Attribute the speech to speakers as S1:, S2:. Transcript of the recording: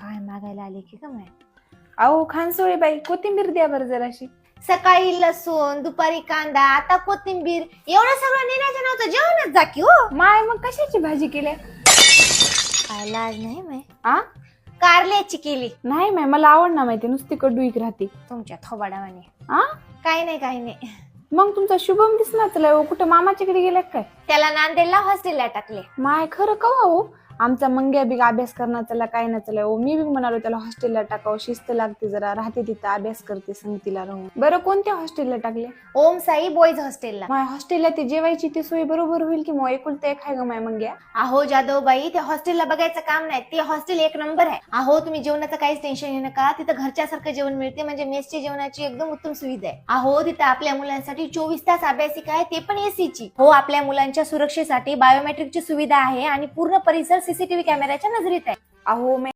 S1: काय मागायला आली की काय?
S2: अहो खानसोळी बाई, कोथिंबीर द्या बरं जराशी.
S1: सकाळी लसूण, दुपारी कांदा, आता कोथिंबीर, एवढं सगळं नेण्याचं नव्हतं, जेवणच जा की हो.
S2: माय मग कशाची भाजी केली?
S1: काय लाज नाही माय.
S2: आ
S1: कारल्याची केली.
S2: नाही माय, मला आवडणार माहिती, नुसती कडूईक राहते.
S1: तुमच्या थोबाडावाने.
S2: आ
S1: काही नाही काही नाही.
S2: मग तुमचा शुभम दिसणार चला, कुठं मामाच्याकडे गेला काय?
S1: त्याला नांदेडला हॉस्टेलला टाकले.
S2: माय खरं कवा हो? आमचा मंग्या बी अभ्यास करणार चला, काय ना चला हो. मी बी म्हणालो त्याला हॉस्टेलला टाकावं, शिस्त लागते जरा, राहते तिथं अभ्यास करते संगतीला राहून. बरं कोणत्या हॉस्टेलला टाकले?
S1: ओम साई बॉईज हॉस्टेलला.
S2: माय हॉस्टेलला ती जेवायची ती सोय बरोबर होईल की? मग एकुलता एक आहे ग माय मंग्या.
S1: अहो जाधवबाई, ते हॉस्टेलला बघायचं काम नाही, ते हॉस्टेल एक नंबर आहे. अहो तुम्ही जेवणाचं काहीच टेन्शन घेऊ नका, तिथं घरच्यासारखं जेवण मिळते, म्हणजे मेसच्या जेवणाची एकदम उत्तम सुविधा आहे. अहो तिथं आपल्या मुलांसाठी 24 तास अभ्यासिका आहे, ते पण एसीची. हो, आपल्या मुलांच्या सुरक्षेसाठी बायोमेट्रिकची सुविधा आहे आणि पूर्ण परिसर सीसीटीव्ही कॅमेऱ्याच्या नजरेत आहे.
S2: अहो